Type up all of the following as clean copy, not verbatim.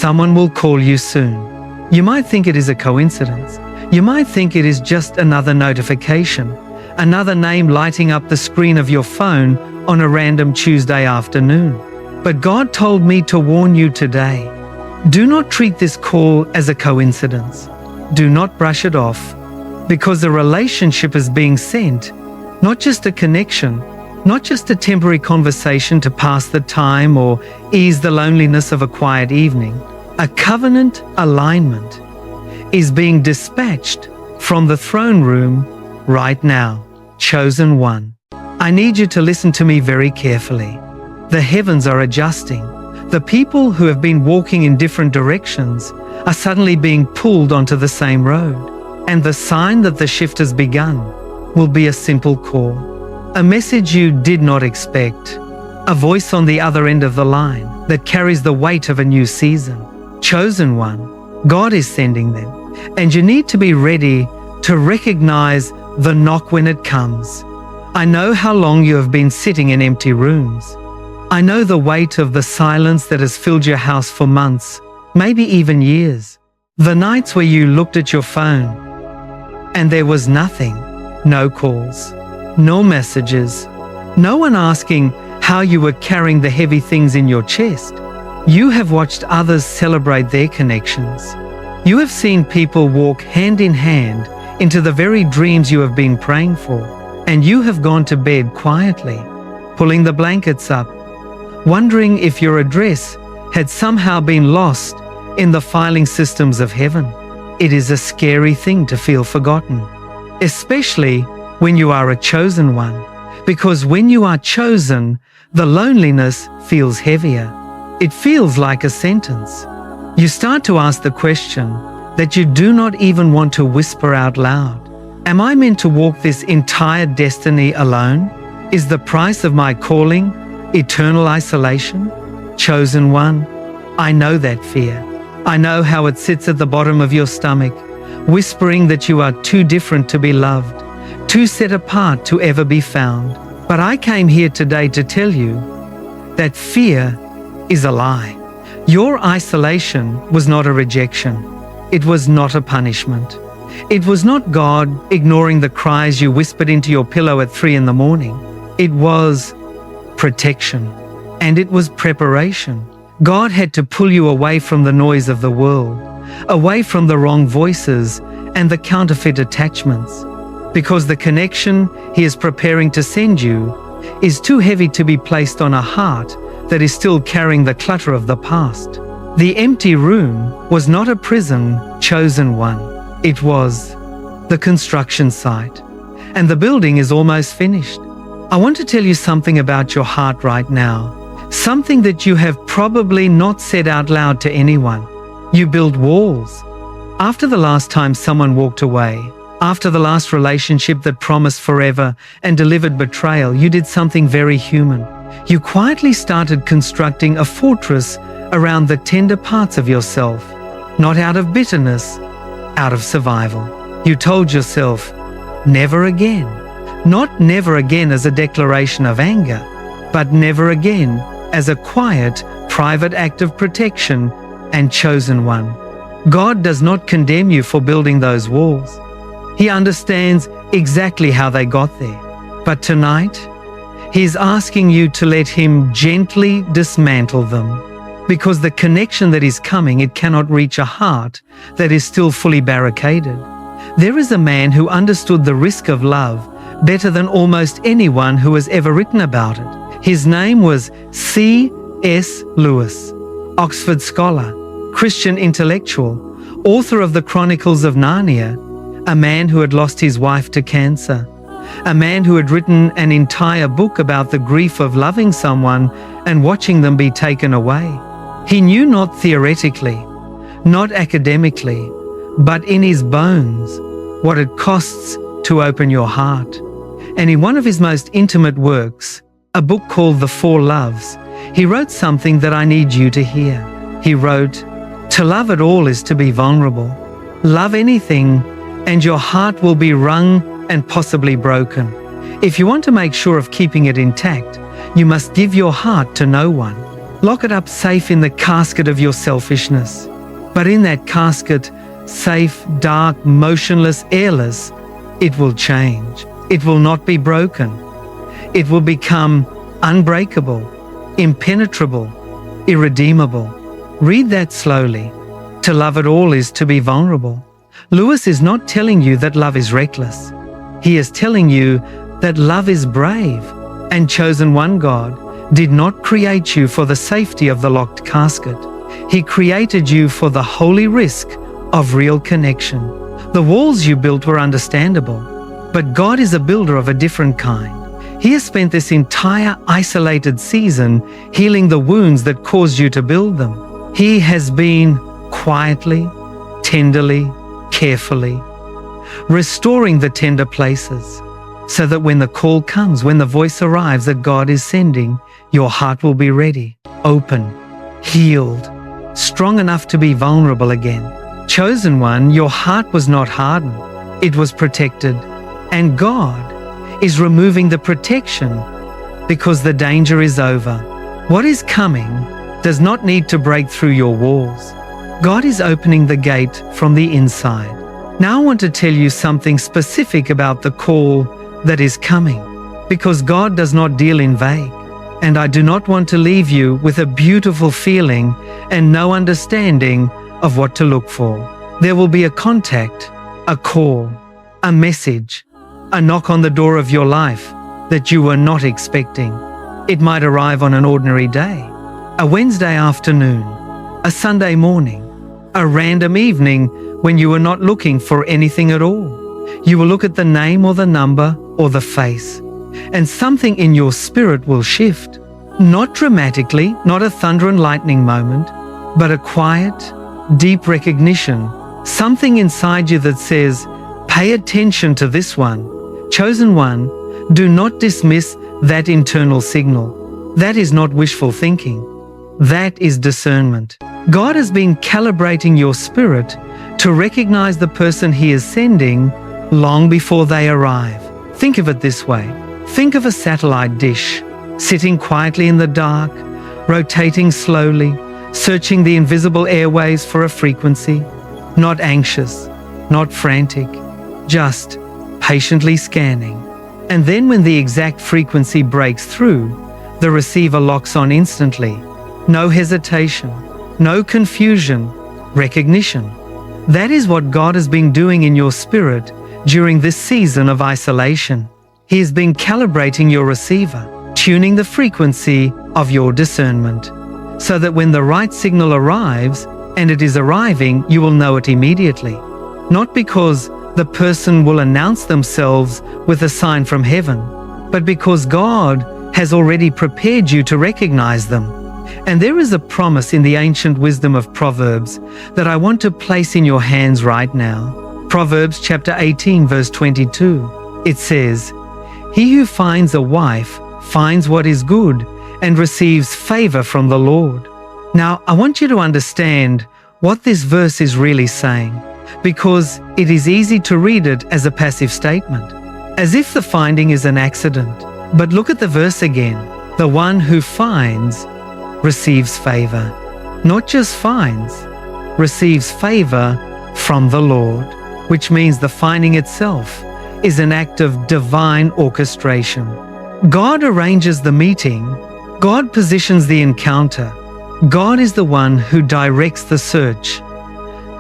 Someone will call you soon. You might think it is a coincidence. You might think it is just another notification, another name lighting up the screen of your phone on a random Tuesday afternoon. But God told me to warn you today. Do not treat this call as a coincidence. Do not brush it off, because the relationship is being sent, not just a connection, not just a temporary conversation to pass the time or ease the loneliness of a quiet evening. A covenant alignment is being dispatched from the throne room right now. Chosen one, I need you to listen to me very carefully. The heavens are adjusting. The people who have been walking in different directions are suddenly being pulled onto the same road. And the sign that the shift has begun will be a simple call, a message you did not expect, a voice on the other end of the line that carries the weight of a new season. Chosen one, God is sending them, and you need to be ready to recognize the knock when it comes. I know how long you have been sitting in empty rooms. I know the weight of the silence that has filled your house for months, maybe even years. The nights where you looked at your phone and there was nothing, no calls, no messages, no one asking how you were carrying the heavy things in your chest. You have watched others celebrate their connections. You have seen people walk hand in hand into the very dreams you have been praying for, and you have gone to bed quietly, pulling the blankets up, wondering if your address had somehow been lost in the filing systems of heaven. It is a scary thing to feel forgotten, especially when you are a chosen one, because when you are chosen, the loneliness feels heavier. It feels like a sentence. You start to ask the question that you do not even want to whisper out loud. Am I meant to walk this entire destiny alone? Is the price of my calling eternal isolation? Chosen one, I know that fear. I know how it sits at the bottom of your stomach, whispering that you are too different to be loved, too set apart to ever be found. But I came here today to tell you that fear is a lie. Your isolation was not a rejection. It was not a punishment. It was not God ignoring the cries you whispered into your pillow at 3 a.m. It was protection, and it was preparation. God had to pull you away from the noise of the world, away from the wrong voices and the counterfeit attachments, because the connection He is preparing to send you is too heavy to be placed on a heart that is still carrying the clutter of the past. The empty room was not a prison, chosen one. It was the construction site, and the building is almost finished. I want to tell you something about your heart right now, something that you have probably not said out loud to anyone. You build walls. After the last time someone walked away, after the last relationship that promised forever and delivered betrayal, you did something very human. You quietly started constructing a fortress around the tender parts of yourself, not out of bitterness, out of survival. You told yourself, never again. Not never again as a declaration of anger, but never again as a quiet, private act of protection. And chosen one, God does not condemn you for building those walls. He understands exactly how they got there. But tonight, He is asking you to let Him gently dismantle them, because the connection that is coming, it cannot reach a heart that is still fully barricaded. There is a man who understood the risk of love better than almost anyone who has ever written about it. His name was C.S. Lewis, Oxford scholar, Christian intellectual, author of the Chronicles of Narnia, a man who had lost his wife to cancer, a man who had written an entire book about the grief of loving someone and watching them be taken away. He knew not theoretically, not academically, but in his bones what it costs to open your heart. And in one of his most intimate works, a book called The Four Loves, he wrote something that I need you to hear. He wrote, "To love at all is to be vulnerable. Love anything and your heart will be wrung and possibly broken. If you want to make sure of keeping it intact, you must give your heart to no one. Lock it up safe in the casket of your selfishness. But in that casket, safe, dark, motionless, airless, it will change. It will not be broken. It will become unbreakable, impenetrable, irredeemable. Read that slowly. To love at all is to be vulnerable. Lewis is not telling you that love is reckless. He is telling you that love is brave. And chosen one, God did not create you for the safety of the locked casket. He created you for the holy risk of real connection. The walls you built were understandable, but God is a builder of a different kind. He has spent this entire isolated season healing the wounds that caused you to build them. He has been quietly, tenderly, carefully restoring the tender places, so that when the call comes, when the voice arrives that God is sending, your heart will be ready, open, healed, strong enough to be vulnerable again. Chosen one, your heart was not hardened, it was protected. And God is removing the protection because the danger is over. What is coming does not need to break through your walls. God is opening the gate from the inside. Now I want to tell you something specific about the call that is coming, because God does not deal in vague. And I do not want to leave you with a beautiful feeling and no understanding of what to look for. There will be a contact, a call, a message, a knock on the door of your life that you were not expecting. It might arrive on an ordinary day, a Wednesday afternoon, a Sunday morning, a random evening when you were not looking for anything at all. You will look at the name or the number or the face, and something in your spirit will shift. Not dramatically, not a thunder and lightning moment, but a quiet, deep recognition, something inside you that says, pay attention to this one. Chosen one, do not dismiss that internal signal. That is not wishful thinking. That is discernment. God has been calibrating your spirit to recognize the person He is sending long before they arrive. Think of it this way. Think of a satellite dish, sitting quietly in the dark, rotating slowly, searching the invisible airways for a frequency, not anxious, not frantic, just patiently scanning. And then when the exact frequency breaks through, the receiver locks on instantly. No hesitation, no confusion, recognition. That is what God has been doing in your spirit during this season of isolation. He has been calibrating your receiver, tuning the frequency of your discernment, so that when the right signal arrives, and it is arriving, you will know it immediately. Not because the person will announce themselves with a sign from heaven, but because God has already prepared you to recognize them. And there is a promise in the ancient wisdom of Proverbs that I want to place in your hands right now. Proverbs chapter 18 verse 22. It says, "He who finds a wife finds what is good and receives favor from the Lord." Now, I want you to understand what this verse is really saying, because it is easy to read it as a passive statement, as if the finding is an accident. But look at the verse again. The one who finds receives favor. Not just finds, receives favor from the Lord, which means the finding itself is an act of divine orchestration. God arranges the meeting. God positions the encounter. God is the one who directs the search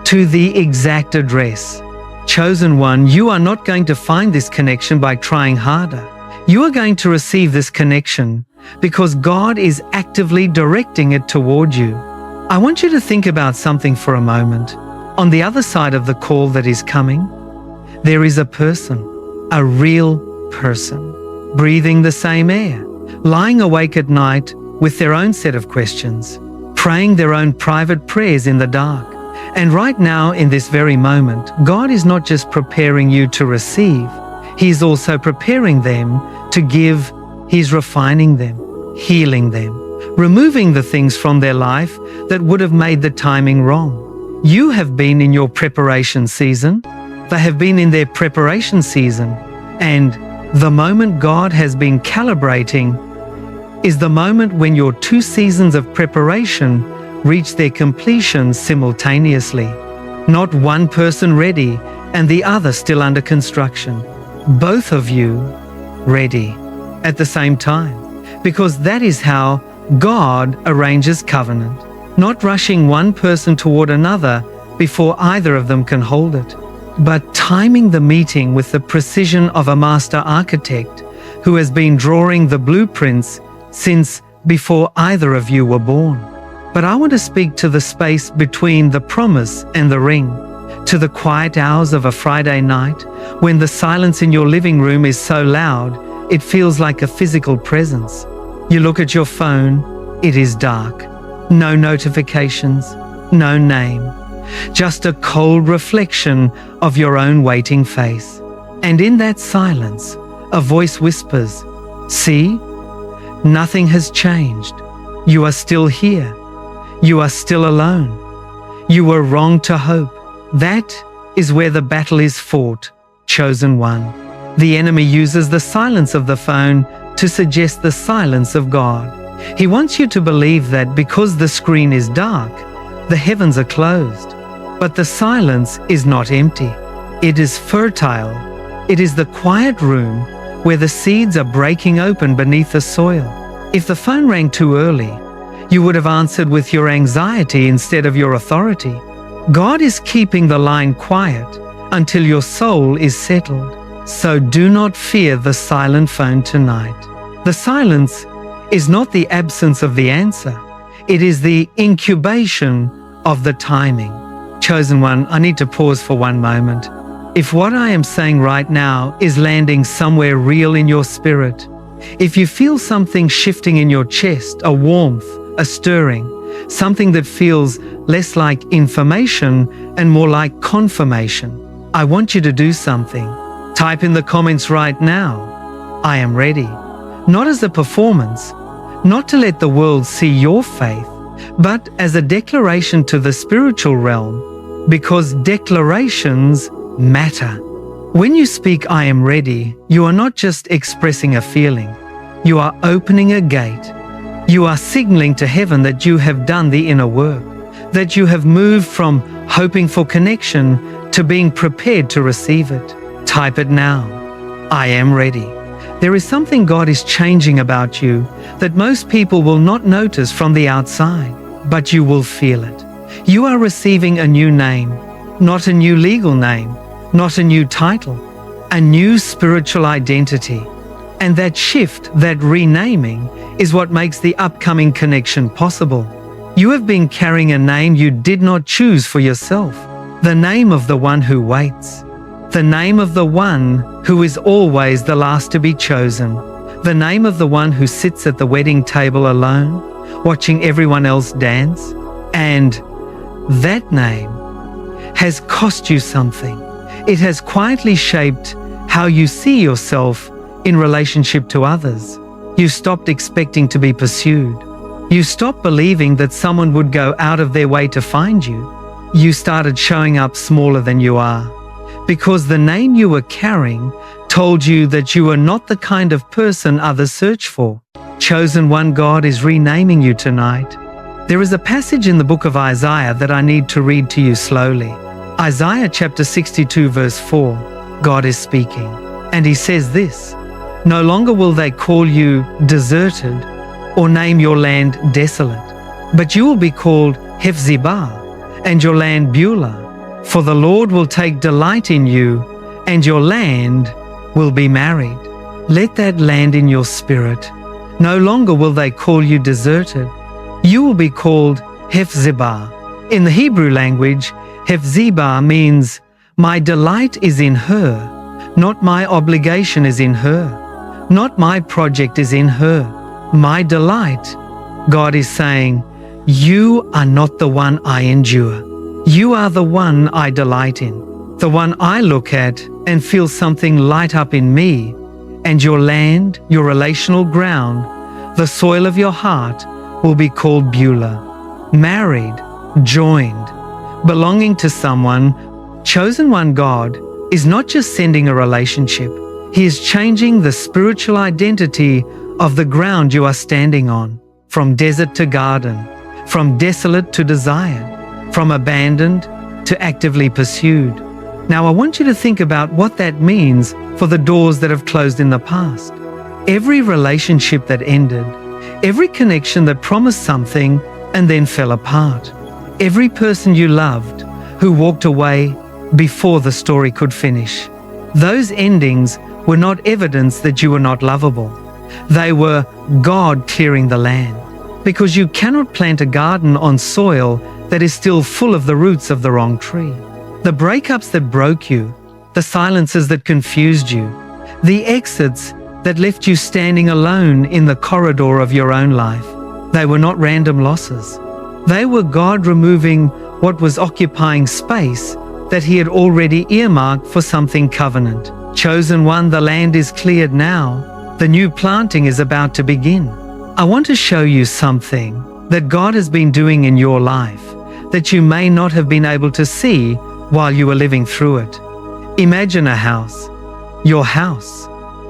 to the exact address. Chosen one, you are not going to find this connection by trying harder. You are going to receive this connection because God is actively directing it toward you. I want you to think about something for a moment. On the other side of the call that is coming, there is a person, a real person, breathing the same air, lying awake at night with their own set of questions, praying their own private prayers in the dark. And right now, in this very moment, God is not just preparing you to receive, He is also preparing them to give. He's refining them, healing them, removing the things from their life that would have made the timing wrong. You have been in your preparation season. They have been in their preparation season. And the moment God has been calibrating, is the moment when your 2 seasons of preparation reach their completion simultaneously. Not one person ready and the other still under construction. Both of you ready at the same time, because that is how God arranges covenant, not rushing one person toward another before either of them can hold it, but timing the meeting with the precision of a master architect who has been drawing the blueprints since before either of you were born. But I want to speak to the space between the promise and the ring, to the quiet hours of a Friday night when the silence in your living room is so loud it feels like a physical presence. You look at your phone, it is dark. No notifications, no name. Just a cold reflection of your own waiting face. And in that silence, a voice whispers, "See? Nothing has changed. You are still here. You are still alone. You were wrong to hope." That is where the battle is fought, chosen one. The enemy uses the silence of the phone to suggest the silence of God. He wants you to believe that because the screen is dark, the heavens are closed. But the silence is not empty. It is fertile. It is the quiet room where the seeds are breaking open beneath the soil. If the phone rang too early, you would have answered with your anxiety instead of your authority. God is keeping the line quiet until your soul is settled. So do not fear the silent phone tonight. The silence is not the absence of the answer. It is the incubation of the timing. Chosen one, I need to pause for one moment. If what I am saying right now is landing somewhere real in your spirit, if you feel something shifting in your chest, a warmth, a stirring, something that feels less like information and more like confirmation, I want you to do something. Type in the comments right now, "I am ready." Not as a performance, not to let the world see your faith, but as a declaration to the spiritual realm, because declarations matter. When you speak "I am ready," you are not just expressing a feeling. You are opening a gate. You are signaling to heaven that you have done the inner work, that you have moved from hoping for connection to being prepared to receive it. Type it now. "I am ready." There is something God is changing about you that most people will not notice from the outside, but you will feel it. You are receiving a new name, not a new legal name, not a new title, a new spiritual identity. And that shift, that renaming, is what makes the upcoming connection possible. You have been carrying a name you did not choose for yourself, the name of the one who waits, the name of the one who is always the last to be chosen, the name of the one who sits at the wedding table alone, watching everyone else dance. And that name has cost you something. It has quietly shaped how you see yourself in relationship to others. You stopped expecting to be pursued. You stopped believing that someone would go out of their way to find you. You started showing up smaller than you are, because the name you were carrying told you that you were not the kind of person others search for. Chosen one, God is renaming you tonight. There is a passage in the book of Isaiah that I need to read to you slowly. Isaiah chapter 62 verse 4. God is speaking, and he says this, "No longer will they call you deserted or name your land desolate, but you will be called Hephzibah and your land Beulah, for the Lord will take delight in you and your land will be married." Let that land in your spirit. No longer will they call you deserted. You will be called Hephzibah. In the Hebrew language, Hephzibah means my delight is in her, not my obligation is in her, not my project is in her. My delight, God is saying, you are not the one I endure. You are the one I delight in, the one I look at and feel something light up in me. And your land, your relational ground, the soil of your heart will be called Beulah. Married, joined, belonging to someone. Chosen one, God is not just sending a relationship. He is changing the spiritual identity of the ground you are standing on, from desert to garden, from desolate to desired, from abandoned to actively pursued. Now I want you to think about what that means for the doors that have closed in the past. Every relationship that ended, every connection that promised something and then fell apart, every person you loved who walked away before the story could finish. Those endings were not evidence that you were not lovable. They were God clearing the land, because you cannot plant a garden on soil that is still full of the roots of the wrong tree. The breakups that broke you, the silences that confused you, the exits that left you standing alone in the corridor of your own life, they were not random losses. They were God removing what was occupying space that He had already earmarked for something covenant. Chosen one, the land is cleared now. The new planting is about to begin. I want to show you something that God has been doing in your life that you may not have been able to see while you were living through it. Imagine a house, your house,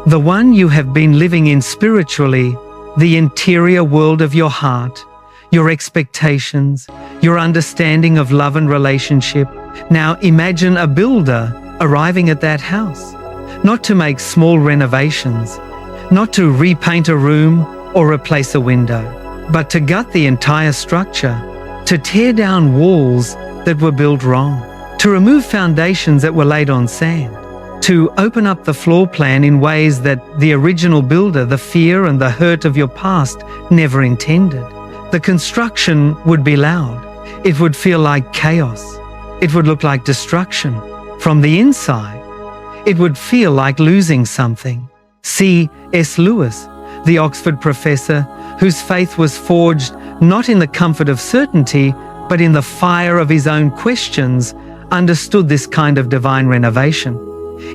the one you have been living in spiritually, the interior world of your heart, your expectations, your understanding of love and relationship. Now imagine a builder arriving at that house, not to make small renovations, not to repaint a room or replace a window, but to gut the entire structure, to tear down walls that were built wrong, to remove foundations that were laid on sand, to open up the floor plan in ways that the original builder, the fear and the hurt of your past, never intended. The construction would be loud. It would feel like chaos. It would look like destruction. From the inside, it would feel like losing something. C.S. Lewis, the Oxford professor, whose faith was forged not in the comfort of certainty, but in the fire of his own questions, understood this kind of divine renovation.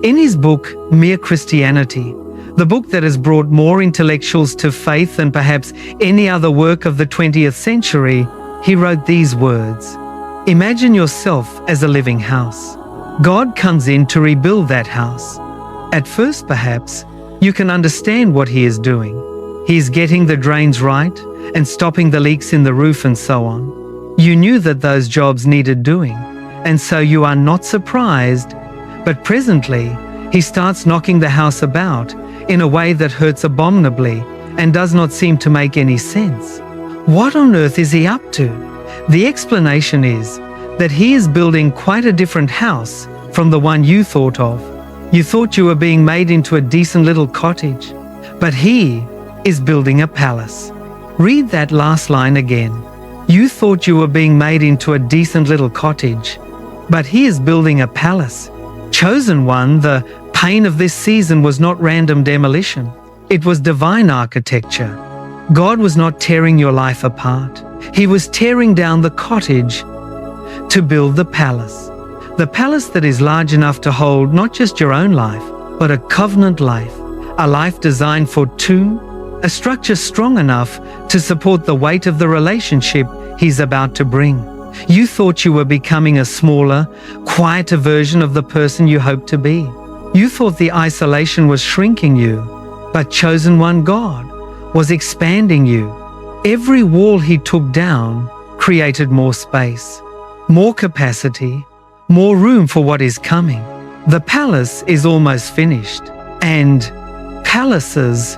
In his book, Mere Christianity, the book that has brought more intellectuals to faith than perhaps any other work of the 20th century, he wrote these words: "Imagine yourself as a living house. God comes in to rebuild that house. At first, perhaps, you can understand what He is doing. He is getting the drains right and stopping the leaks in the roof and so on. You knew that those jobs needed doing, and so you are not surprised. But presently, He starts knocking the house about in a way that hurts abominably and does not seem to make any sense. What on earth is He up to? The explanation is that He is building quite a different house from the one you thought of. You thought you were being made into a decent little cottage, but He is building a palace." Read that last line again. You thought you were being made into a decent little cottage, but He is building a palace. Chosen one, the pain of this season was not random demolition. It was divine architecture. God was not tearing your life apart. He was tearing down the cottage to build the palace. The palace that is large enough to hold not just your own life, but a covenant life, a life designed for two, a structure strong enough to support the weight of the relationship He's about to bring. You thought you were becoming a smaller, quieter version of the person you hoped to be. You thought the isolation was shrinking you, but chosen one, God, was expanding you. Every wall He took down created more space, more capacity, more room for what is coming. The palace is almost finished, and palaces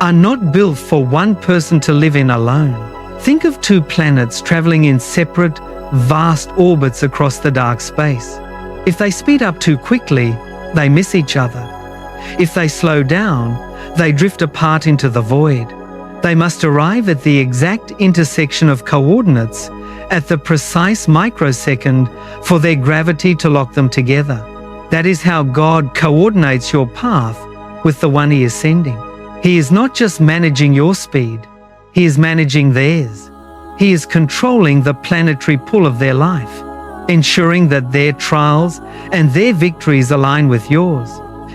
are not built for one person to live in alone. Think of two planets traveling in separate, vast orbits across the dark space. If they speed up too quickly, they miss each other. If they slow down, they drift apart into the void. They must arrive at the exact intersection of coordinates at the precise microsecond for their gravity to lock them together. That is how God coordinates your path with the one He is sending. He is not just managing your speed, He is managing theirs. He is controlling the planetary pull of their life, ensuring that their trials and their victories align with yours.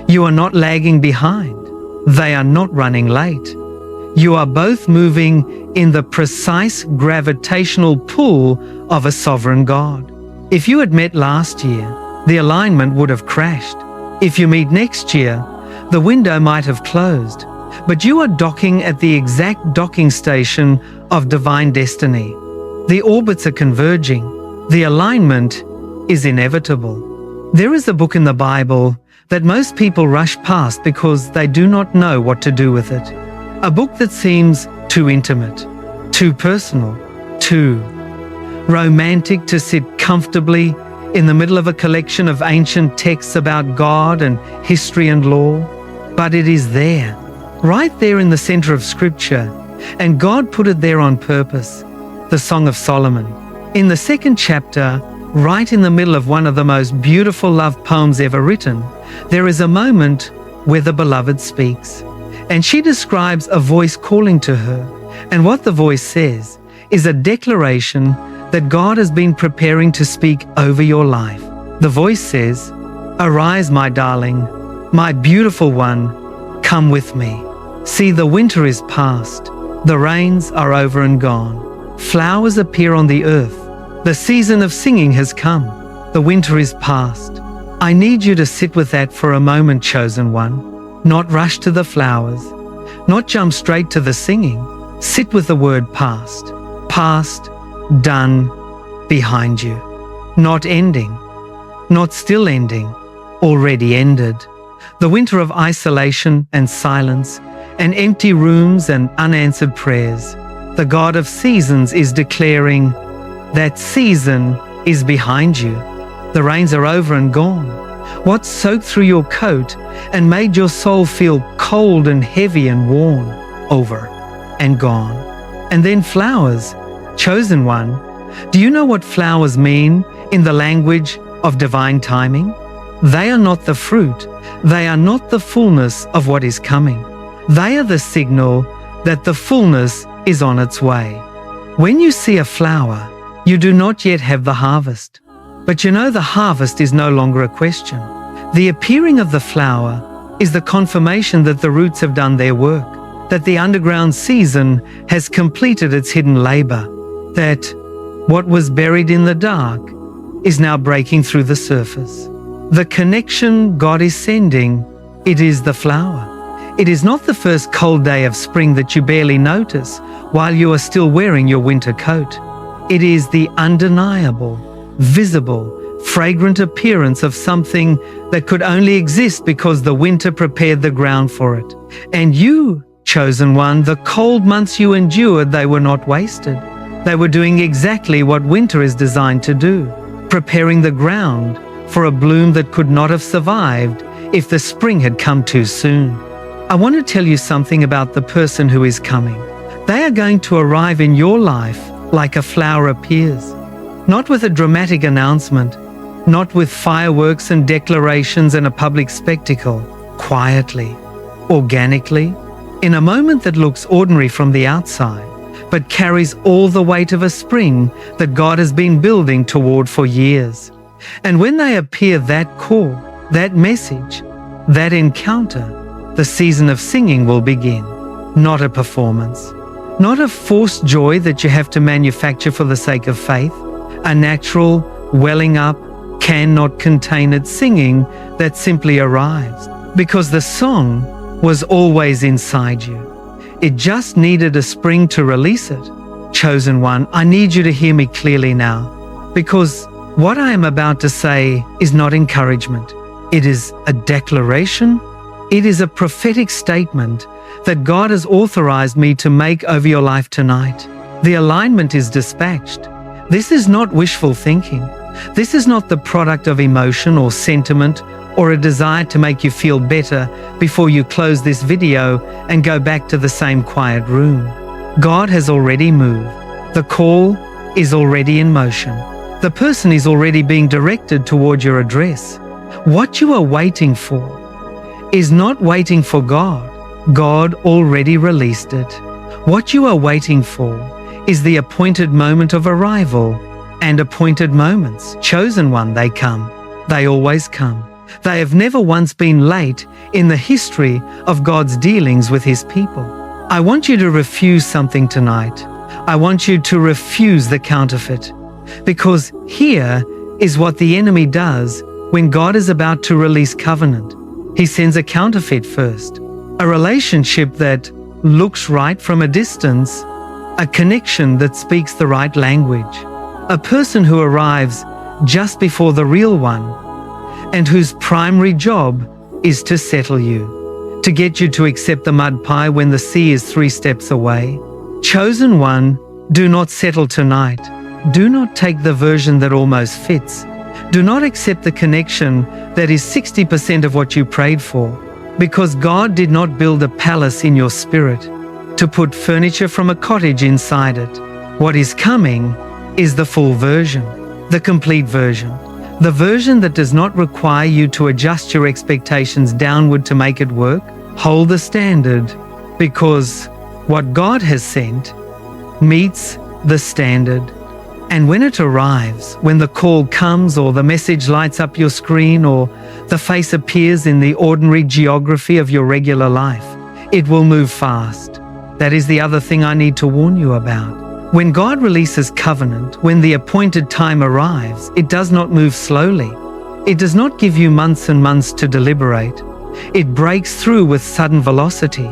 You are not lagging behind. They are not running late. You are both moving in the precise gravitational pull of a sovereign God. If you had met last year, the alignment would have crashed. If you meet next year, the window might have closed. but you are docking at the exact docking station of divine destiny. The orbits are converging. The alignment is inevitable. There is a book in the Bible that most people rush past because they do not know what to do with it. A book that seems too intimate, too personal, too romantic to sit comfortably in the middle of a collection of ancient texts about God and history and law. But it is there, right there in the center of Scripture, and God put it there on purpose. The Song of Solomon. In the 2nd chapter, right in the middle of one of the most beautiful love poems ever written, there is a moment where the beloved speaks, and she describes a voice calling to her. And what the voice says is a declaration that God has been preparing to speak over your life. The voice says, "Arise, my darling, my beautiful one, come with me. See, the winter is past, the rains are over and gone. Flowers appear on the earth. The season of singing has come. The winter is past." I need you to sit with that for a moment, chosen one. Not rush to the flowers, not jump straight to the singing. Sit with the word past. Past, done, behind you. Not ending, not still ending, already ended. The winter of isolation and silence and empty rooms and unanswered prayers. The God of seasons is declaring that season is behind you. The rains are over and gone. What soaked through your coat and made your soul feel cold and heavy and worn, over and gone. And then flowers, chosen one. Do you know what flowers mean in the language of divine timing? They are not the fruit. They are not the fullness of what is coming. They are the signal that the fullness is on its way. When you see a flower, you do not yet have the harvest. But you know the harvest is no longer a question. The appearing of the flower is the confirmation that the roots have done their work, that the underground season has completed its hidden labor, that what was buried in the dark is now breaking through the surface. The connection God is sending, it is the flower. It is not the first cold day of spring that you barely notice while you are still wearing your winter coat. It is the undeniable, visible, fragrant appearance of something that could only exist because the winter prepared the ground for it. And you, chosen one, the cold months you endured, they were not wasted. They were doing exactly what winter is designed to do, preparing the ground for a bloom that could not have survived if the spring had come too soon. I want to tell you something about the person who is coming. They are going to arrive in your life like a flower appears, not with a dramatic announcement, not with fireworks and declarations and a public spectacle, quietly, organically, in a moment that looks ordinary from the outside, but carries all the weight of a spring that God has been building toward for years. And when they appear, that call, that message, that encounter, the season of singing will begin. Not a performance, not a forced joy that you have to manufacture for the sake of faith, a natural, welling up, cannot contain it singing that simply arrives, because the song was always inside you. It just needed a spring to release it. Chosen one, I need you to hear me clearly now, because what I am about to say is not encouragement. It is a declaration. It is a prophetic statement that God has authorized me to make over your life tonight. The alignment is dispatched. This is not wishful thinking. This is not the product of emotion or sentiment or a desire to make you feel better before you close this video and go back to the same quiet room. God has already moved. The call is already in motion. The person is already being directed toward your address. What you are waiting for is not waiting for God. God already released it. What you are waiting for is the appointed moment of arrival, and appointed moments, chosen one, they come. They always come. They have never once been late in the history of God's dealings with His people. I want you to refuse something tonight. I want you to refuse the counterfeit, because here is what the enemy does when God is about to release covenant. He sends a counterfeit first. a relationship that looks right from a distance, a connection that speaks the right language, a person who arrives just before the real one, and whose primary job is to settle you, to get you to accept the mud pie when the sea is 3 steps away. Chosen one, do not settle tonight. Do not take the version that almost fits. Do not accept the connection that is 60% of what you prayed for, because God did not build a palace in your spirit to put furniture from a cottage inside it. What is coming is the full version, the complete version, the version that does not require you to adjust your expectations downward to make it work. Hold the standard, because what God has sent meets the standard. And when it arrives, when the call comes, or the message lights up your screen, or the face appears in the ordinary geography of your regular life, it will move fast. That is the other thing I need to warn you about. When God releases covenant, when the appointed time arrives, it does not move slowly. It does not give you months and months to deliberate. It breaks through with sudden velocity,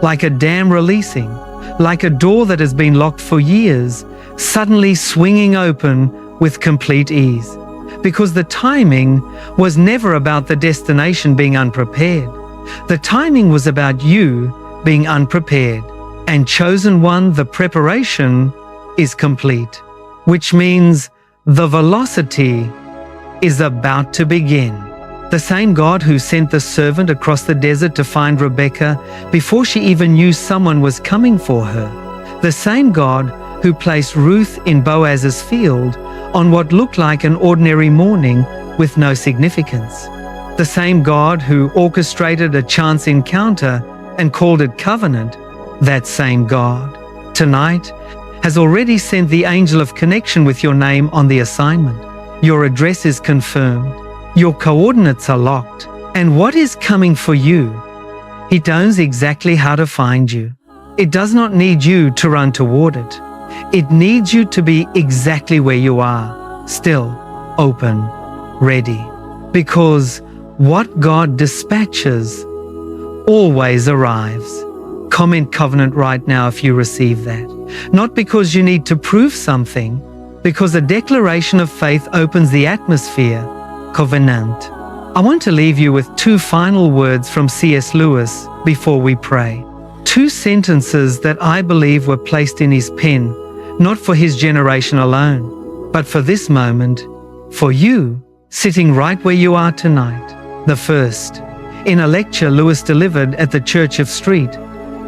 like a dam releasing, like a door that has been locked for years, suddenly swinging open with complete ease. Because the timing was never about the destination being unprepared. The timing was about you being unprepared. And chosen one, the preparation is complete, which means the velocity is about to begin. The same God who sent the servant across the desert to find Rebekah before she even knew someone was coming for her. The same God who placed Ruth in Boaz's field on what looked like an ordinary morning with no significance. The same God who orchestrated a chance encounter and called it covenant. That same God, tonight, has already sent the angel of connection with your name on the assignment. Your address is confirmed. Your coordinates are locked. And what is coming for you? It knows exactly how to find you. It does not need you to run toward it. It needs you to be exactly where you are, still, open, ready. Because what God dispatches always arrives. Comment covenant right now if you receive that. Not because you need to prove something, because a declaration of faith opens the atmosphere. Covenant. I want to leave you with 2 final words from C.S. Lewis before we pray. 2 sentences that I believe were placed in his pen, not for his generation alone, but for this moment, for you, sitting right where you are tonight. The first, in a lecture Lewis delivered at the Church of Street,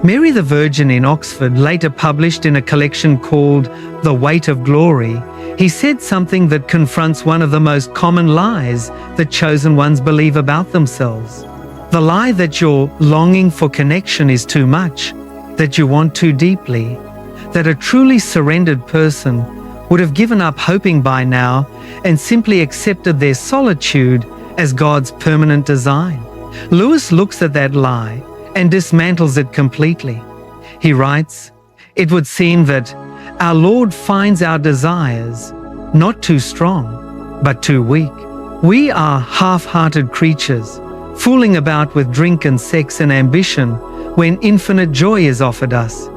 Mary the Virgin in Oxford, later published in a collection called The Weight of Glory, he said something that confronts one of the most common lies that chosen ones believe about themselves. The lie that your longing for connection is too much, that you want too deeply, that a truly surrendered person would have given up hoping by now and simply accepted their solitude as God's permanent design. Lewis looks at that lie and dismantles it completely. He writes, "It would seem that our Lord finds our desires not too strong, but too weak. We are half-hearted creatures, fooling about with drink and sex and ambition when infinite joy is offered us.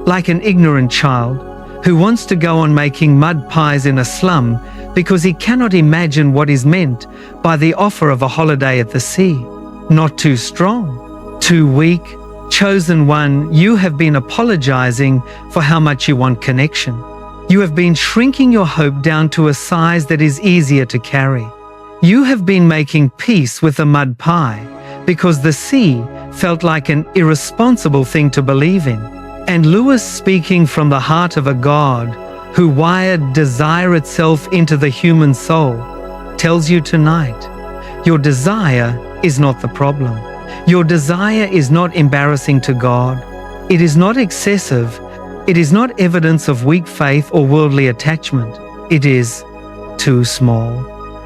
Like an ignorant child who wants to go on making mud pies in a slum because he cannot imagine what is meant by the offer of a holiday at the sea. Not too strong, too weak. Chosen one, you have been apologizing for how much you want connection. You have been shrinking your hope down to a size that is easier to carry. You have been making peace with a mud pie because the sea felt like an irresponsible thing to believe in." And Lewis, speaking from the heart of a God who wired desire itself into the human soul, tells you tonight, your desire is not the problem. Your desire is not embarrassing to God. It is not excessive. It is not evidence of weak faith or worldly attachment. It is too small.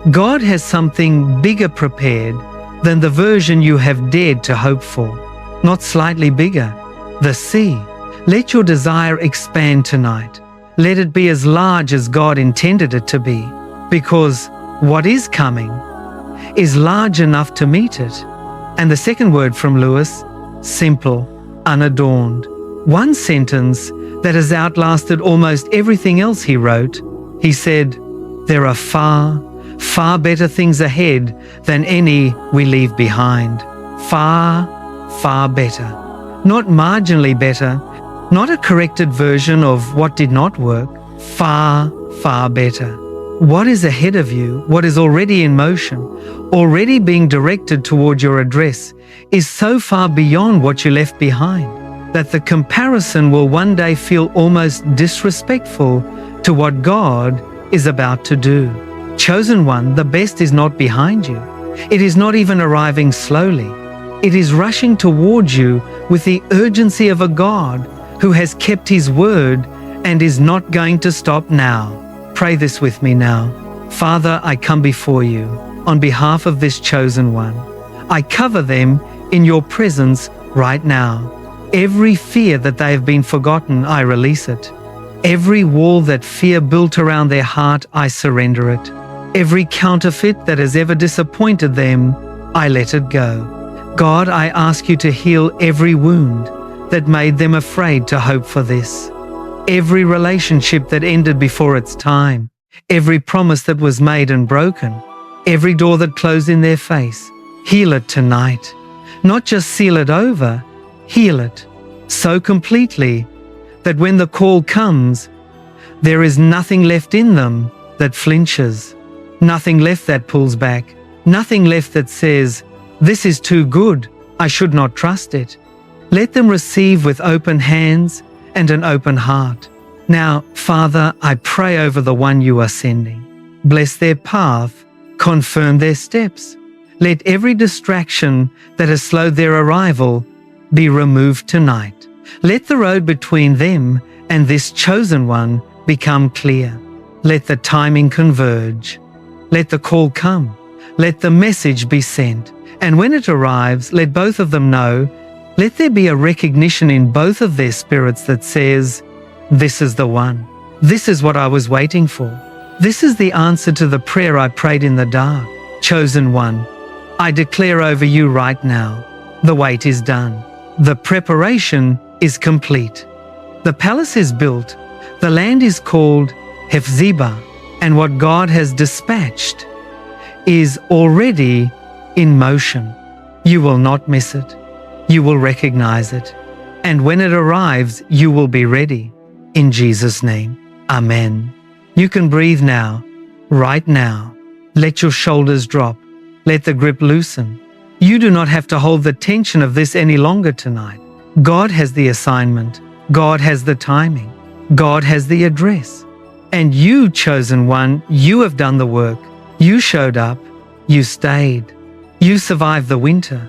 God has something bigger prepared than the version you have dared to hope for. Not slightly bigger. The sea. Let your desire expand tonight. Let it be as large as God intended it to be, because what is coming is large enough to meet it. And the second word from Lewis, simple, unadorned. One sentence that has outlasted almost everything else he wrote. He said, "There are far, far better things ahead than any we leave behind." Far, far better. Not marginally better, not a corrected version of what did not work. Far, far better. What is ahead of you, what is already in motion, already being directed toward your address, is so far beyond what you left behind that the comparison will one day feel almost disrespectful to what God is about to do. Chosen one, the best is not behind you. It is not even arriving slowly. It is rushing towards you with the urgency of a God who has kept his word and is not going to stop now. Pray this with me now. Father, I come before you on behalf of this chosen one. I cover them in your presence right now. Every fear that they have been forgotten, I release it. Every wall that fear built around their heart, I surrender it. Every counterfeit that has ever disappointed them, I let it go. God, I ask you to heal every wound that made them afraid to hope for this. Every relationship that ended before its time, every promise that was made and broken, every door that closed in their face, heal it tonight. Not just seal it over, heal it so completely that when the call comes, there is nothing left in them that flinches, nothing left that pulls back, nothing left that says, "This is too good, I should not trust it." Let them receive with open hands and an open heart. Now, Father, I pray over the one you are sending. Bless their path, confirm their steps. Let every distraction that has slowed their arrival be removed tonight. Let the road between them and this chosen one become clear. Let the timing converge. Let the call come. Let the message be sent. And when it arrives, let both of them know. Let there be a recognition in both of their spirits that says, "This is the one. This is what I was waiting for. This is the answer to the prayer I prayed in the dark." Chosen one, I declare over you right now, the wait is done. The preparation is complete. The palace is built. The land is called Hephzibah, and what God has dispatched is already in motion. You will not miss it. You will recognize it. And when it arrives, you will be ready. In Jesus' name, Amen. You can breathe now, right now. Let your shoulders drop. Let the grip loosen. You do not have to hold the tension of this any longer tonight. God has the assignment. God has the timing. God has the address. And you, chosen one, you have done the work. You showed up. You stayed. You survived the winter.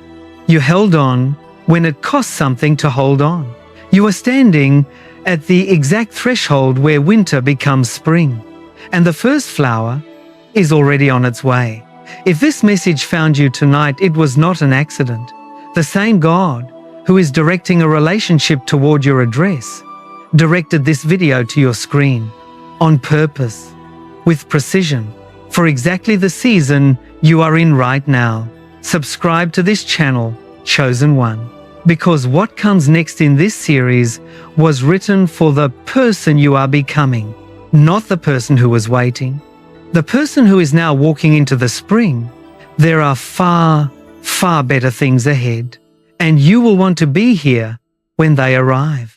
You held on when it cost something to hold on. You are standing at the exact threshold where winter becomes spring, and the first flower is already on its way. If this message found you tonight, it was not an accident. The same God who is directing a relationship toward your address directed this video to your screen on purpose, with precision, for exactly the season you are in right now. Subscribe to this channel, Chosen One, because what comes next in this series was written for the person you are becoming, not the person who was waiting. The person who is now walking into the spring. There are far, far better things ahead, and you will want to be here when they arrive.